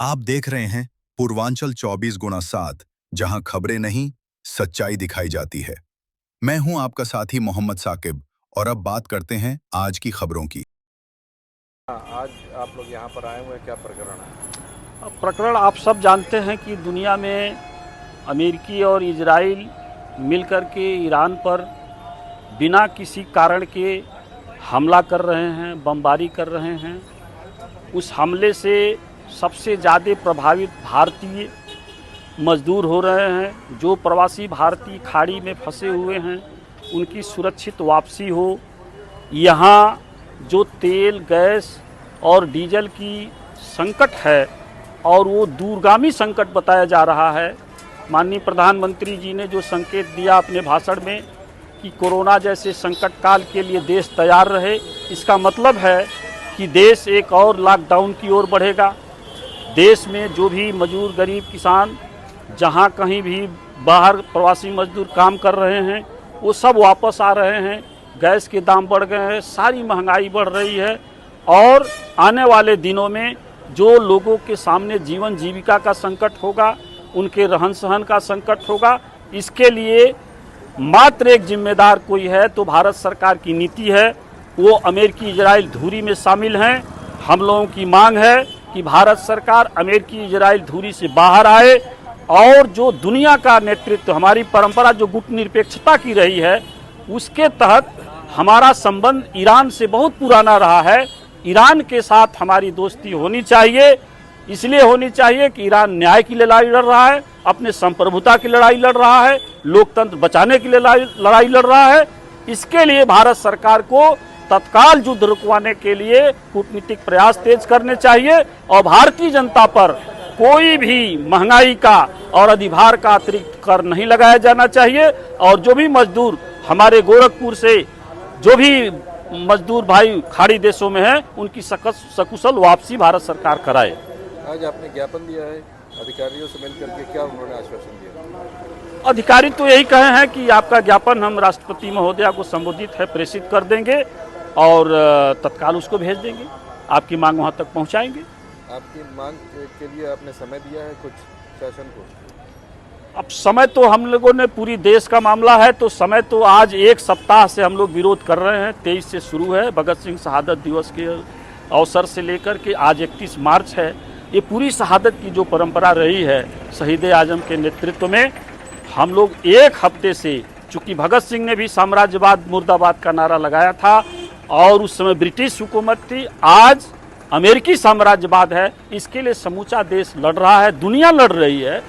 आप देख रहे हैं पूर्वांचल 24x7, जहां खबरें नहीं, सच्चाई दिखाई जाती है। मैं हूं आपका साथी मोहम्मद साकिब और अब बात करते हैं आज की खबरों की। आज आप लोग यहाँ पर आए हुए हैं, क्या प्रकरण है? प्रकरण आप सब जानते हैं कि दुनिया में अमेरिकी और इजराइल मिलकर के ईरान पर बिना किसी कारण के हमला कर रहे हैं, बमबारी कर रहे हैं। उस हमले से सबसे ज़्यादा प्रभावित भारतीय मजदूर हो रहे हैं। जो प्रवासी भारतीय खाड़ी में फंसे हुए हैं उनकी सुरक्षित वापसी हो। यहाँ जो तेल, गैस और डीजल की संकट है और वो दूरगामी संकट बताया जा रहा है। माननीय प्रधानमंत्री जी ने जो संकेत दिया अपने भाषण में कि कोरोना जैसे संकट काल के लिए देश तैयार रहे, इसका मतलब है कि देश एक और लॉकडाउन की ओर बढ़ेगा। देश में जो भी मजदूर, गरीब किसान जहाँ कहीं भी बाहर प्रवासी मजदूर काम कर रहे हैं वो सब वापस आ रहे हैं। गैस के दाम बढ़ गए हैं, सारी महंगाई बढ़ रही है और आने वाले दिनों में जो लोगों के सामने जीवन जीविका का संकट होगा, उनके रहन सहन का संकट होगा। इसके लिए मात्र एक जिम्मेदार कोई है तो भारत सरकार की नीति है। वो अमेरिकी इजराइल धुरी में शामिल हैं। हम लोगों की मांग है कि भारत सरकार अमेरिकी इजराइल धुरी से बाहर आए और जो दुनिया का नेतृत्व, हमारी परंपरा जो गुटनिरपेक्षता की रही है, उसके तहत हमारा संबंध ईरान से बहुत पुराना रहा है। ईरान के साथ हमारी दोस्ती होनी चाहिए। इसलिए होनी चाहिए कि ईरान न्याय की लड़ाई लड़ रहा है, अपने संप्रभुता की लड़ाई लड़ रहा है, लोकतंत्र बचाने की लड़ाई लड़ रहा है। इसके लिए भारत सरकार को तत्काल युद्ध रुकवाने के लिए कूटनीतिक प्रयास तेज करने चाहिए और भारतीय जनता पर कोई भी महंगाई का और अधिभार का अतिरिक्त कर नहीं लगाया जाना चाहिए। और जो भी मजदूर हमारे गोरखपुर से जो भी मजदूर भाई खाड़ी देशों में हैं, उनकी सकुशल वापसी भारत सरकार कराए। आज आपने ज्ञापन दिया है अधिकारियों से मिलकर के, क्या उन्होंने आश्वासन दिया? अधिकारी तो यही कहे हैं कि आपका ज्ञापन हम राष्ट्रपति महोदया को संबोधित है प्रेषित कर देंगे और तत्काल उसको भेज देंगे, आपकी मांग वहां तक पहुंचाएंगे। आपकी मांग के लिए आपने समय दिया है कुछ शासन को? अब समय तो हम लोगों ने, पूरी देश का मामला है तो समय तो आज एक सप्ताह से हम लोग विरोध कर रहे हैं। 23 से शुरू है, भगत सिंह शहादत दिवस के अवसर से लेकर के आज 31 मार्च है। ये पूरी शहादत की जो परंपरा रही है शहीद आजम के नेतृत्व में, हम लोग एक हफ्ते से, चूँकि भगत सिंह ने भी साम्राज्यवाद मुर्दाबाद का नारा लगाया था और उस समय ब्रिटिश हुकूमत थी, आज अमेरिकी साम्राज्यवाद है। इसके लिए समूचा देश लड़ रहा है, दुनिया लड़ रही है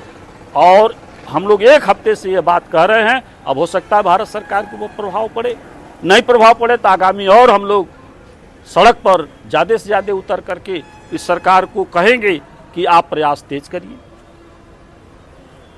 और हम लोग एक हफ्ते से ये बात कह रहे हैं। अब हो सकता है भारत सरकार को वो प्रभाव पड़े, नहीं प्रभाव पड़े तो आगामी और हम लोग सड़क पर ज़्यादा से ज़्यादा उतर करके इस सरकार को कहेंगे कि आप प्रयास तेज करिए।